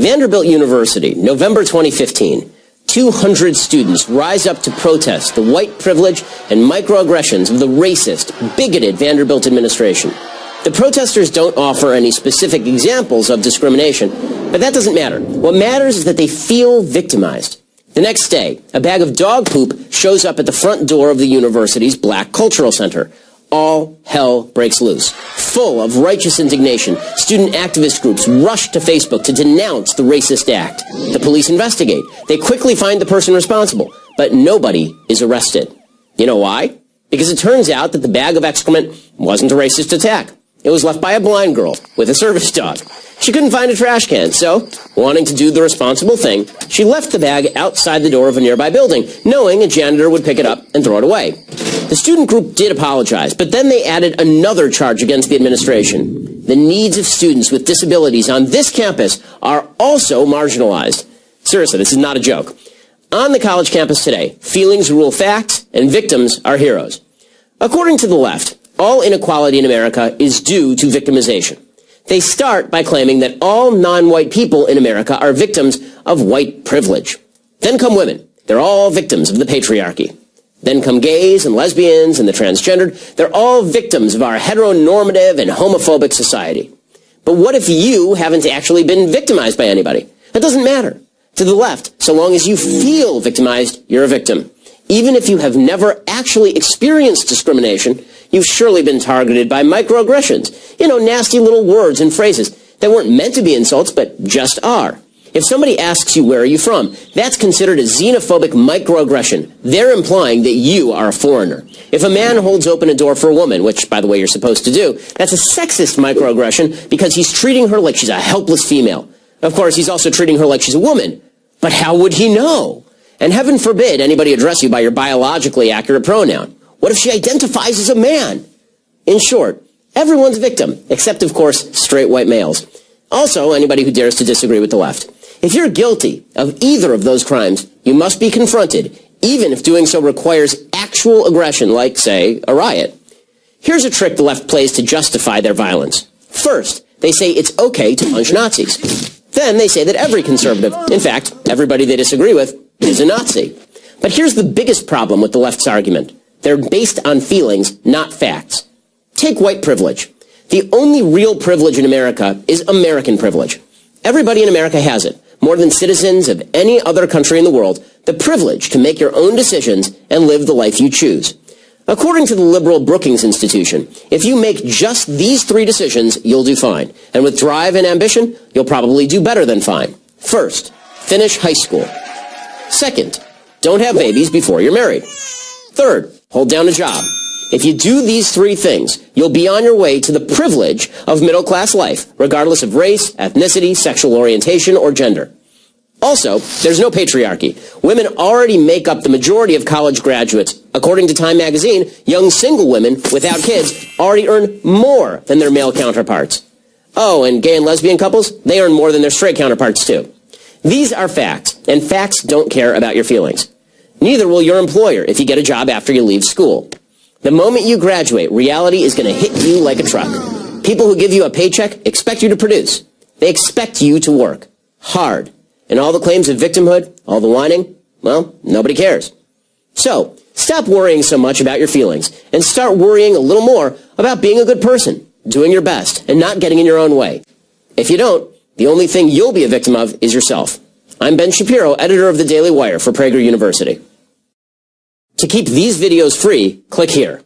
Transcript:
Vanderbilt University, November 2015. 200 students rise up to protest the white privilege and microaggressions of the racist, bigoted Vanderbilt administration. The protesters don't offer any specific examples of discrimination, but that doesn't matter. What matters is that they feel victimized. The next day, a bag of dog poop shows up at the front door of the university's Black Cultural Center. All hell breaks loose. Full of righteous indignation, student activist groups rush to Facebook to denounce the racist act. The police investigate. They quickly find the person responsible, but nobody is arrested. You know why? Because it turns out that the bag of excrement wasn't a racist attack. It was left by a blind girl with a service dog. She couldn't find a trash can, so, wanting to do the responsible thing, she left the bag outside the door of a nearby building, knowing a janitor would pick it up and throw it away. The student group did apologize, but then they added another charge against the administration. The needs of students with disabilities on this campus are also marginalized. Seriously, this is not a joke. On the college campus today, feelings rule facts and victims are heroes. According to the left, all inequality in America is due to victimization. They start by claiming that all non-white people in America are victims of white privilege. Then come women. They're all victims of the patriarchy. Then come gays and lesbians and the transgendered. They're all victims of our heteronormative and homophobic society. But what if you haven't actually been victimized by anybody? That doesn't matter. To the left, so long as you feel victimized, you're a victim. Even if you have never actually experienced discrimination, you've surely been targeted by microaggressions. You know, nasty little words and phrases that weren't meant to be insults, but just are. If somebody asks you, where are you from, that's considered a xenophobic microaggression. They're implying that you are a foreigner. If a man holds open a door for a woman, which, by the way, you're supposed to do, that's a sexist microaggression because he's treating her like she's a helpless female. Of course, he's also treating her like she's a woman. But how would he know? And heaven forbid anybody address you by your biologically accurate pronoun. What if she identifies as a man? In short, everyone's a victim, except, of course, straight white males. Also, anybody who dares to disagree with the left. If you're guilty of either of those crimes, you must be confronted, even if doing so requires actual aggression, like, say, a riot. Here's a trick the left plays to justify their violence. First, they say it's okay to punch Nazis. Then they say that every conservative, in fact, everybody they disagree with, is a Nazi. But here's the biggest problem with the left's argument. They're based on feelings, not facts. Take white privilege. The only real privilege in America is American privilege. Everybody in America has it. More than citizens of any other country in the world, the privilege to make your own decisions and live the life you choose. According to the liberal Brookings Institution, if you make just these 3 decisions, you'll do fine. And with drive and ambition, you'll probably do better than fine. First, finish high school. Second, don't have babies before you're married. Third, hold down a job. If you do these 3 things, you'll be on your way to the privilege of middle-class life, regardless of race, ethnicity, sexual orientation, or gender. Also, there's no patriarchy. Women already make up the majority of college graduates. According to Time magazine, young single women without kids already earn more than their male counterparts. Oh, and gay and lesbian couples, they earn more than their straight counterparts too. These are facts, and facts don't care about your feelings. Neither will your employer if you get a job after you leave school. The moment you graduate, reality is going to hit you like a truck. People who give you a paycheck expect you to produce. They expect you to work hard. And all the claims of victimhood, all the whining, well, nobody cares. So, stop worrying so much about your feelings and start worrying a little more about being a good person, doing your best, and not getting in your own way. If you don't, the only thing you'll be a victim of is yourself. I'm Ben Shapiro, editor of the Daily Wire for Prager University. To keep these videos free, click here.